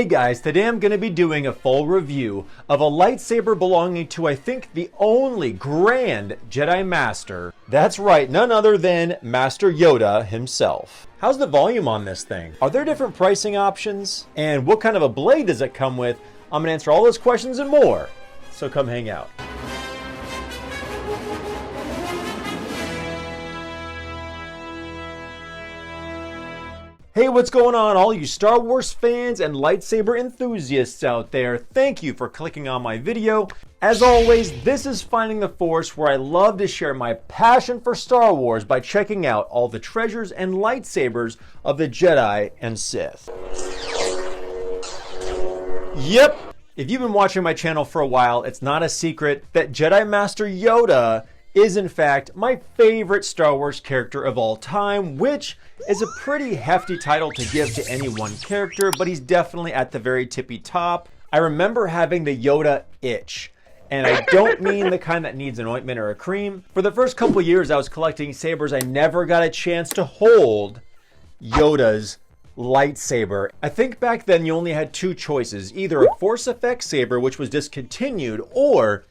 Hey guys, today I'm going to be doing a full review of a lightsaber belonging to, I think, the only Grand Jedi Master. That's right, none other than Master Yoda himself. How's the volume on this thing? Are there different pricing options? And what kind of a blade does it come with? I'm going to answer all those questions and more, so come hang out. Hey, what's going on, all you Star Wars fans and lightsaber enthusiasts out there? Thank you for clicking on my video. As always, this is Finding the Force, where I love to share my passion for Star Wars by checking out all the treasures and lightsabers of the Jedi and Sith. Yep, if you've been watching my channel for a while, it's not a secret that Jedi Master Yoda is in fact my favorite Star Wars character of all time, which is a pretty hefty title to give to any one character, but he's definitely at the very tippy top. I remember having the Yoda itch, and I don't mean the kind that needs an ointment or a cream. For the first couple years I was collecting sabers, I never got a chance to hold Yoda's lightsaber. I think back then you only had two choices, either a Force Effects saber, which was discontinued, or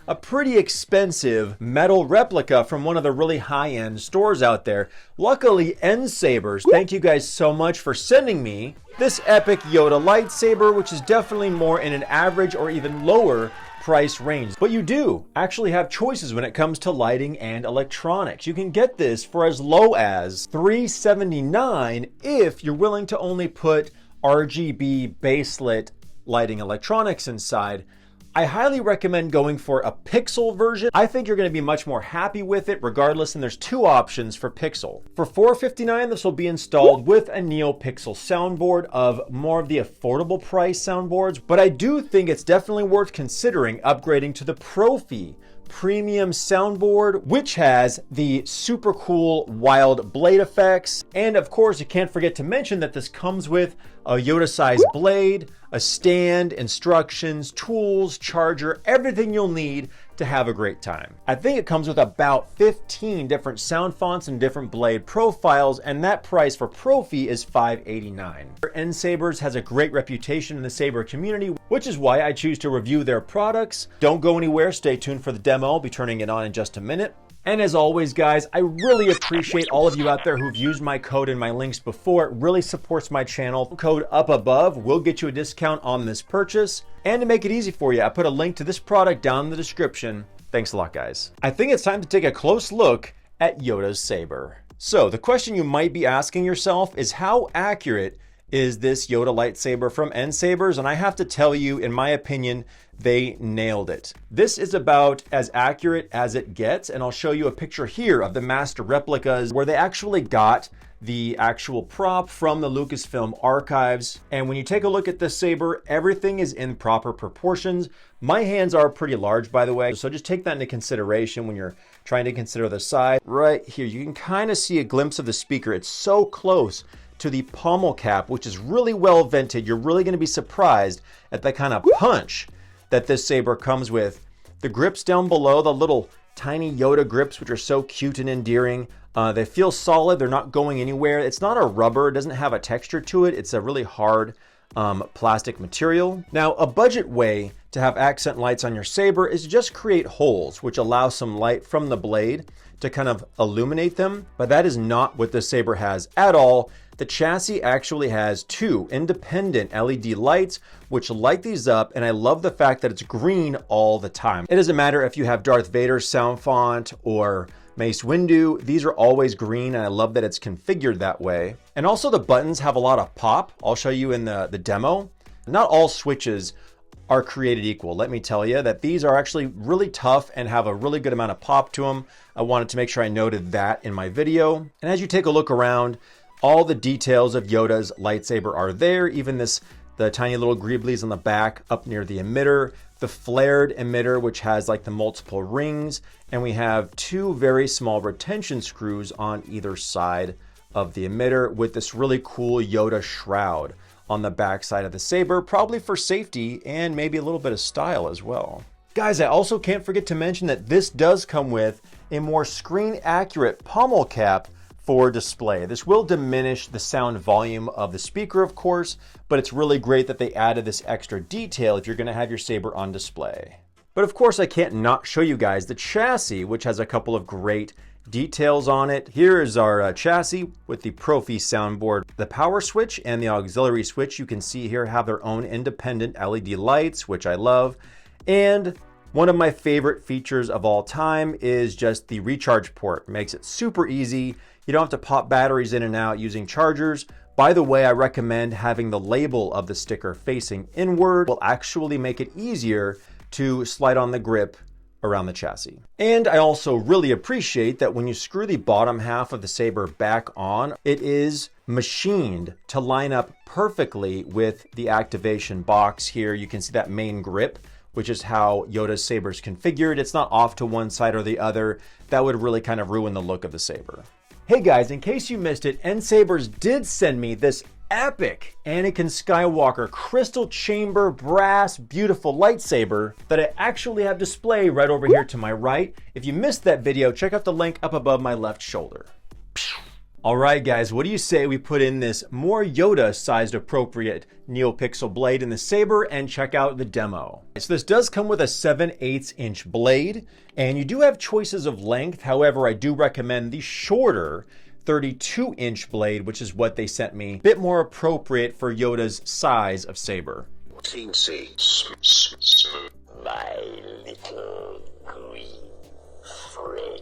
a pretty expensive metal replica from one of the really high-end stores out there. Luckily, NSabers, thank you guys so much for sending me this epic Yoda lightsaber, which is definitely more in an average or even lower price range. But you do actually have choices when it comes to lighting and electronics. You can get this for as low as $379 if you're willing to only put RGB baselit lighting electronics inside. I highly recommend going for a Pixel version. I think you're going to be much more happy with it regardless, and there's two options for Pixel. For $459, this will be installed with a Neopixel soundboard of more of the affordable price soundboards, but I do think it's definitely worth considering upgrading to the Profi premium soundboard, which has the super cool wild blade effects. And of course, you can't forget to mention that this comes with a Yoda-sized blade, a stand, instructions, tools, charger, everything you'll need to have a great time. I think it comes with about 15 different sound fonts and different blade profiles, and that price for Profi is $589. NSabers has a great reputation in the saber community, which is why I choose to review their products. Don't go anywhere, stay tuned for the demo. I'll be turning it on in just a minute. And as always, guys, I really appreciate all of you out there who've used my code and my links before. It really supports my channel. Code up above will get you a discount on this purchase. And to make it easy for you, I put a link to this product down in the description. Thanks a lot, guys. I think it's time to take a close look at Yoda's saber. So the question you might be asking yourself is, how accurate is this Yoda lightsaber from NSabers? And I have to tell you, in my opinion, they nailed it. This is about as accurate as it gets, and I'll show you a picture here of the master replicas where they actually got the actual prop from the Lucasfilm archives. And when you take a look at this saber, everything is in proper proportions. My hands are pretty large, by the way, so just take that into consideration when you're trying to consider the size. Right here, you can kind of see a glimpse of the speaker. It's so close to the pommel cap, which is really well vented. You're really going to be surprised at the kind of punch that this saber comes with. The grips down below, the little tiny Yoda grips, which are so cute and endearing. They feel solid. They're not going anywhere. It's not a rubber. It doesn't have a texture to it. It's a really hard plastic material. Now, a budget way to have accent lights on your saber is to just create holes, which allow some light from the blade to kind of illuminate them. But that is not what this saber has at all. The chassis actually has two independent LED lights which light these up, and I love the fact that it's green all the time. It doesn't matter if you have Darth Vader's sound font or Mace Windu, these are always green, and I love that it's configured that way. And also the buttons have a lot of pop. I'll show you in the demo. Not all switches are created equal. Let me tell you that these are actually really tough and have a really good amount of pop to them. I wanted to make sure I noted that in my video. And as you take a look around, all the details of Yoda's lightsaber are there, even the tiny little greeblies on the back up near the emitter, the flared emitter, which has like the multiple rings, and we have two very small retention screws on either side of the emitter with this really cool Yoda shroud on the back side of the saber, probably for safety and maybe a little bit of style as well. Guys, I also can't forget to mention that this does come with a more screen accurate pommel cap for display. This will diminish the sound volume of the speaker, of course, but it's really great that they added this extra detail if you're going to have your saber on display. But of course, I can't not show you guys the chassis, which has a couple of great details on it. Here is our chassis with the Profi soundboard. The power switch and the auxiliary switch you can see here have their own independent LED lights, which I love. And one of my favorite features of all time is just the recharge port. It makes it super easy. You don't have to pop batteries in and out using chargers. By the way, I recommend having the label of the sticker facing inward. It will actually make it easier to slide on the grip around the chassis. And I also really appreciate that when you screw the bottom half of the saber back on, it is machined to line up perfectly with the activation box here. You can see that main grip, which is how Yoda's saber is configured. It's not off to one side or the other. That would really kind of ruin the look of the saber. Hey guys, in case you missed it, NSabers did send me this epic Anakin Skywalker crystal chamber brass beautiful lightsaber that I actually have displayed right over here to my right. If you missed that video, check out the link up above my left shoulder. All right, guys, what do you say we put in this more Yoda-sized appropriate Neopixel blade in the saber and check out the demo? So this does come with a 7/8" blade, and you do have choices of length. However, I do recommend the shorter 32" blade, which is what they sent me. A bit more appropriate for Yoda's size of saber. My little green friend.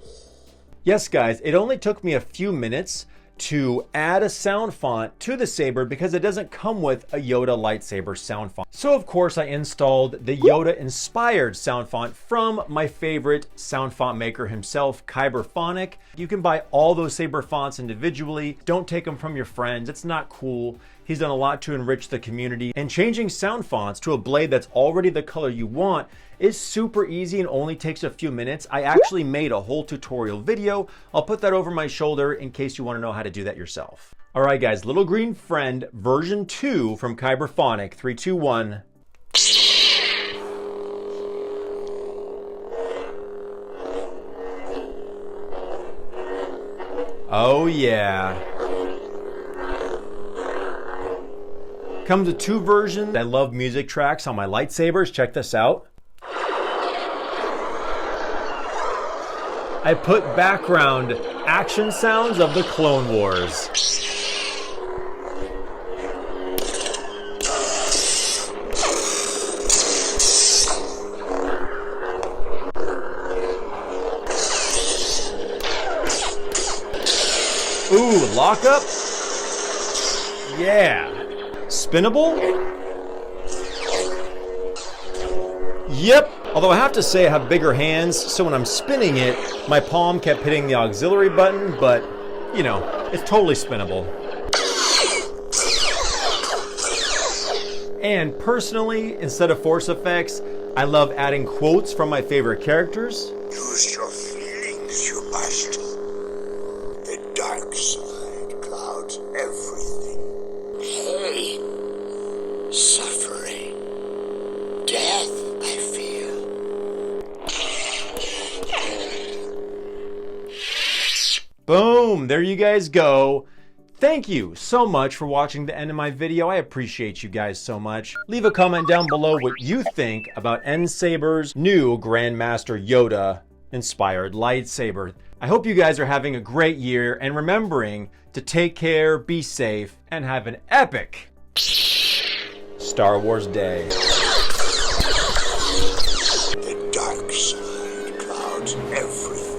Yes, guys, it only took me a few minutes to add a sound font to the saber because it doesn't come with a Yoda lightsaber sound font. So of course I installed the Yoda inspired sound font from my favorite sound font maker himself, Kyberphonic. You can buy all those saber fonts individually. Don't take them from your friends. It's not cool. He's done a lot to enrich the community, and changing sound fonts to a blade that's already the color you want is super easy and only takes a few minutes. I actually made a whole tutorial video. I'll put that over my shoulder in case you want to know how to do that yourself. All right, guys, Little Green Friend version 2 from Kyberphonic. 3, 2, 1. Oh yeah. Comes with 2 versions. I love music tracks on my lightsabers. Check this out. I put background action sounds of the Clone Wars. Ooh, lockup? Yeah. Spinnable? Yep. Although I have to say I have bigger hands, so when I'm spinning it, my palm kept hitting the auxiliary button, but, you know, it's totally spinnable. And personally, instead of force effects, I love adding quotes from my favorite characters. Use your feelings, you must. The dark side clouds everything. Pain, suffering, death, I feel. Boom, there you guys go. Thank you so much for watching the end of my video. I appreciate you guys so much. Leave a comment down below what you think about NSabers' new Grandmaster Yoda inspired lightsaber. I hope you guys are having a great year and remembering to take care, be safe, and have an epic Star Wars day. The dark side clouds everything.